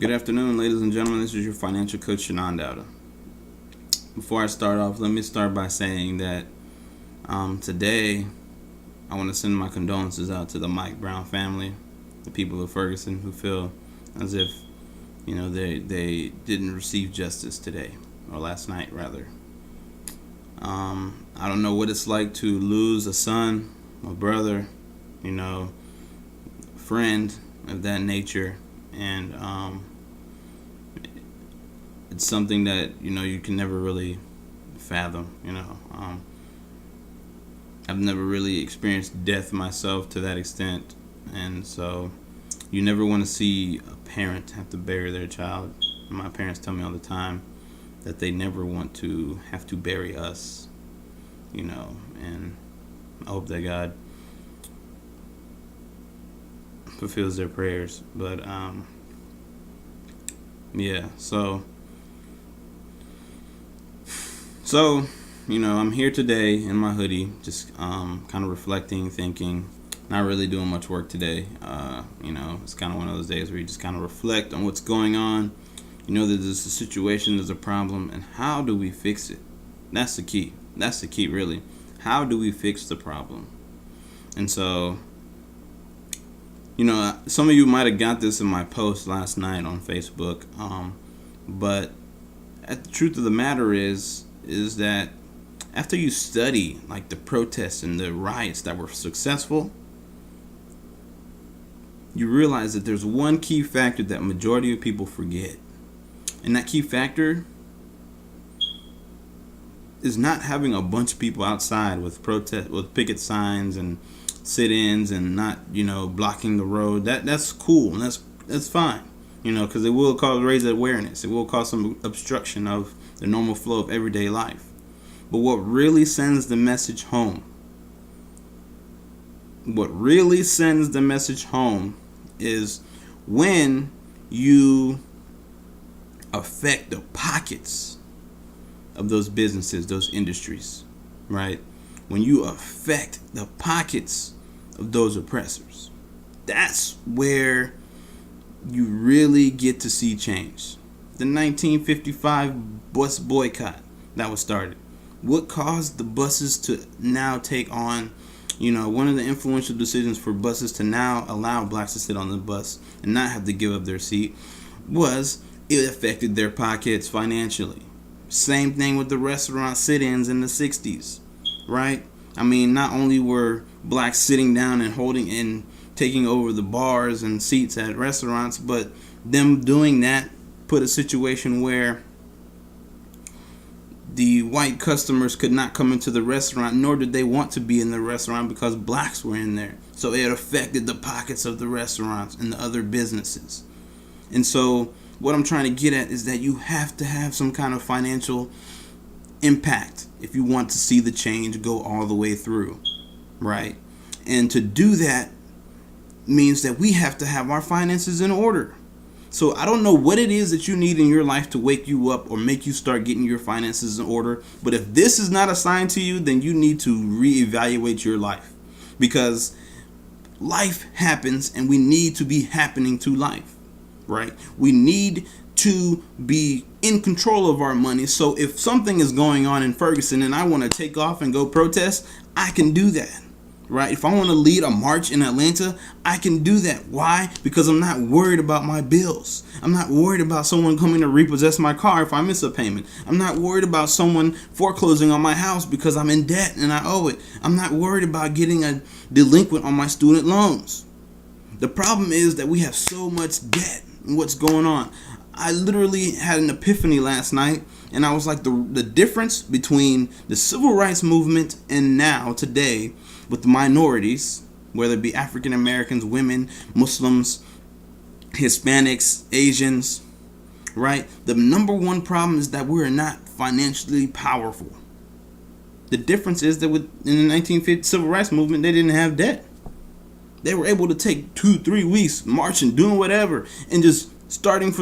Good afternoon, ladies and gentlemen. This is your financial coach, Shannon Dowda. Before I start off, let me start by saying that today I want to send my condolences out to the Mike Brown family, the people of Ferguson who feel as if they didn't receive justice today, or last night rather. I don't know what it's like to lose a son, a brother, friend of that nature, and it's something that you can never really fathom. I've never really experienced death myself to that extent, and so you never want to see a parent have to bury their child. My parents tell me all the time that they never want to have to bury us, and I hope that God fulfills their prayers. But yeah, so I'm here today in my hoodie, just kind of reflecting, thinking, not really doing much work today. It's kind of one of those days where you just kind of reflect on what's going on. That there's a situation, there's a problem, and how do we fix it? That's the key. That's the key, really. How do we fix the problem? And so, some of you might have got this in my post last night on Facebook, but the truth of the matter is that after you study like the protests and the riots that were successful, you realize that there's one key factor that majority of people forget. And that key factor is not having a bunch of people outside with picket signs and sit-ins and not, blocking the road. That's cool and that's fine, because it will raise awareness. It will cause some obstruction of the normal flow of everyday life. But what really sends the message home is when you affect the pockets of those businesses, those industries, right? When you affect the pockets of those oppressors, that's where you really get to see change. The 1955 bus boycott that was started. What caused the buses to now take on, one of the influential decisions for buses to now allow blacks to sit on the bus and not have to give up their seat was it affected their pockets financially. Same thing with the restaurant sit-ins in the 60s, right? Not only were blacks sitting down and holding and taking over the bars and seats at restaurants, but them doing that put a situation where the white customers could not come into the restaurant, nor did they want to be in the restaurant because blacks were in there. So it affected the pockets of the restaurants and the other businesses. And so what I'm trying to get at is that you have to have some kind of financial impact if you want to see the change go all the way through, right? And to do that means that we have to have our finances in order. So I don't know what it is that you need in your life to wake you up or make you start getting your finances in order. But if this is not a sign to you, then you need to reevaluate your life, because life happens and we need to be happening to life, right? We need to be in control of our money. So if something is going on in Ferguson and I want to take off and go protest, I can do that. Right? If I want to lead a march in Atlanta, I can do that. Why? Because I'm not worried about my bills. I'm not worried about someone coming to repossess my car if I miss a payment. I'm not worried about someone foreclosing on my house because I'm in debt and I owe it. I'm not worried about getting a delinquent on my student loans. The problem is that we have so much debt and what's going on. I literally had an epiphany last night, and I was like, the difference between the civil rights movement and now, today, with the minorities, whether it be African Americans, women, Muslims, Hispanics, Asians, right? The number one problem is that we're not financially powerful. The difference is that in the 1950 civil rights movement, they didn't have debt. They were able to take 2-3 weeks marching, doing whatever, and just sticking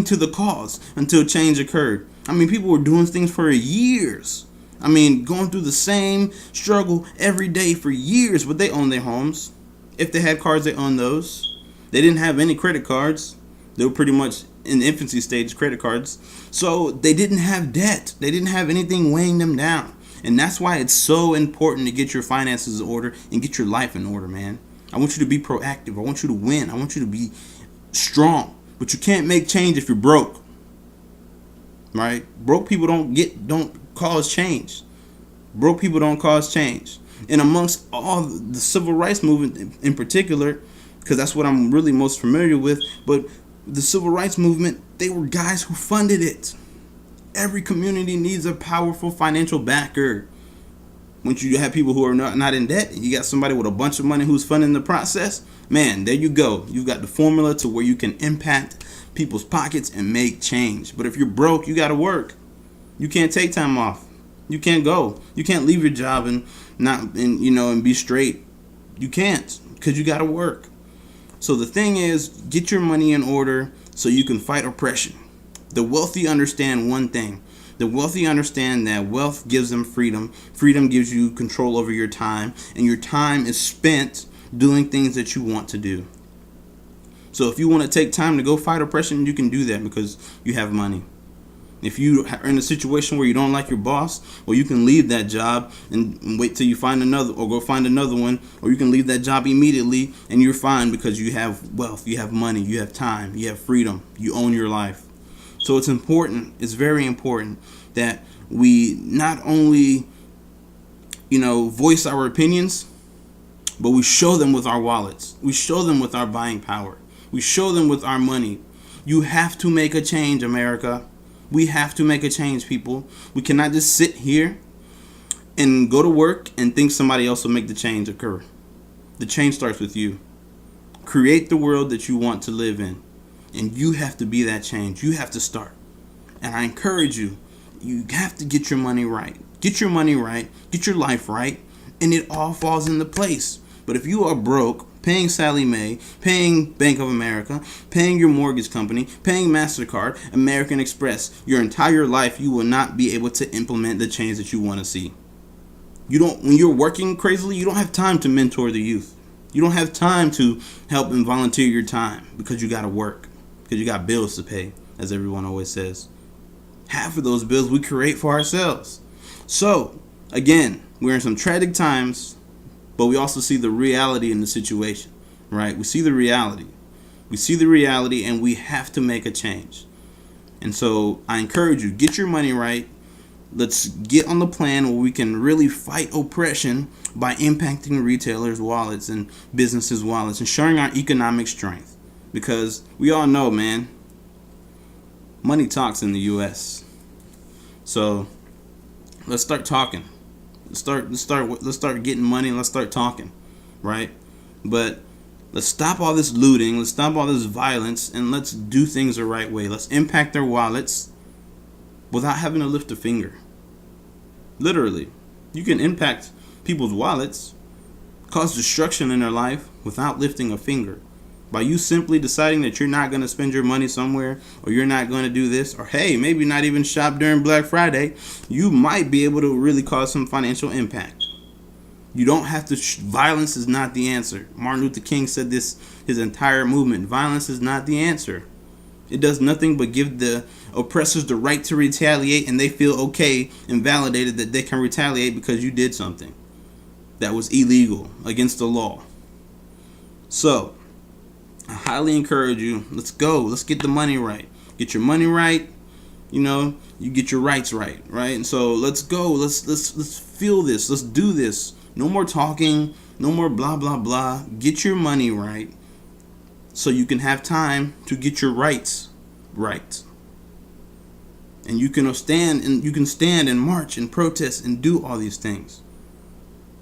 to the cause until change occurred. People were doing things for years. Going through the same struggle every day for years, but they owned their homes. If they had cars, they owned those. They didn't have any credit cards. They were pretty much in the infancy stage, credit cards. So they didn't have debt. They didn't have anything weighing them down. And that's why it's so important to get your finances in order and get your life in order, man. I want you to be proactive. I want you to win. I want you to be strong. But you can't make change if you're broke. Right? Broke people don't cause change. Broke people don't cause change. And amongst all the civil rights movement in particular, because that's what I'm really most familiar with, but the civil rights movement, they were guys who funded it. Every community needs a powerful financial backer. Once you have people who are not in debt, and you got somebody with a bunch of money who's funding the process, man, there you go. You've got the formula to where you can impact people's pockets and make change. But if you're broke, you got to work. You can't take time off. You can't go. You can't leave your job and be straight. You can't, because you got to work. So the thing is, get your money in order so you can fight oppression. The wealthy understand one thing. The wealthy understand that wealth gives them freedom. Freedom gives you control over your time, and your time is spent doing things that you want to do. So if you want to take time to go fight oppression, you can do that because you have money. If you are in a situation where you don't like your boss, well, you can leave that job and wait till you find another, or go find another one, or you can leave that job immediately and you're fine because you have wealth, you have money, you have time, you have freedom, you own your life. So it's important, it's very important that we not only, voice our opinions, but we show them with our wallets. We show them with our buying power. We show them with our money. You have to make a change, America. We have to make a change, people. We cannot just sit here and go to work and think somebody else will make the change occur. The change starts with you. Create the world that you want to live in. And you have to be that change. You have to start. And I encourage you, you have to get your money right. Get your money right. Get your life right. And it all falls into place. But if you are broke, paying Sally Mae, paying Bank of America, paying your mortgage company, paying MasterCard, American Express, your entire life, you will not be able to implement the change that you want to see. When you're working crazily, you don't have time to mentor the youth. You don't have time to help and volunteer your time because you got to work, because you got bills to pay, as everyone always says. Half of those bills we create for ourselves. So, again, we're in some tragic times, but we also see the reality in the situation, right? We see the reality. We see the reality, and we have to make a change. And so I encourage you, get your money right. Let's get on the plan where we can really fight oppression by impacting retailers' wallets and businesses' wallets and showing our economic strength. Because we all know, man, money talks in the U.S. So let's start talking. Let's start getting money and let's start talking, right? But let's stop all this looting, let's stop all this violence, and let's do things the right way. Let's impact their wallets without having to lift a finger. Literally, you can impact people's wallets, cause destruction in their life without lifting a finger. By you simply deciding that you're not going to spend your money somewhere, or you're not going to do this, or hey, maybe not even shop during Black Friday, you might be able to really cause some financial impact. You don't have to, violence is not the answer. Martin Luther King said this, his entire movement, violence is not the answer. It does nothing but give the oppressors the right to retaliate, and they feel okay and validated that they can retaliate because you did something that was illegal, against the law. So, I highly encourage you, let's go. Let's get the money right. Get your money right. You get your rights right, right? And so let's go. Let's feel this. Let's do this. No more talking. No more blah, blah, blah. Get your money right so you can have time to get your rights right. And you can stand and march and protest and do all these things.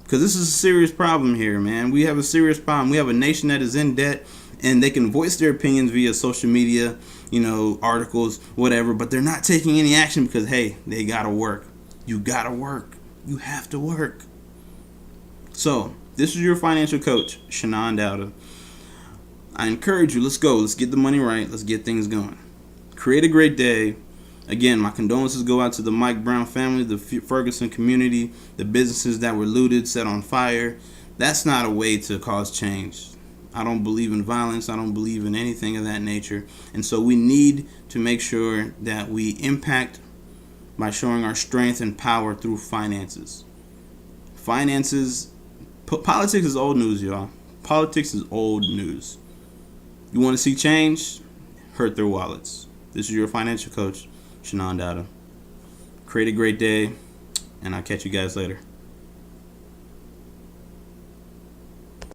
Because this is a serious problem here, man. We have a serious problem. We have a nation that is in debt. And they can voice their opinions via social media, articles, whatever. But they're not taking any action because, hey, they got to work. You got to work. You have to work. So, this is your financial coach, Shannon Dowda. I encourage you, let's go. Let's get the money right. Let's get things going. Create a great day. Again, my condolences go out to the Mike Brown family, the Ferguson community, the businesses that were looted, set on fire. That's not a way to cause change. I don't believe in violence. I don't believe in anything of that nature. And so we need to make sure that we impact by showing our strength and power through finances. Politics is old news, y'all. Politics is old news. You want to see change? Hurt their wallets. This is your financial coach, Shannon Dowda. Create a great day, and I'll catch you guys later.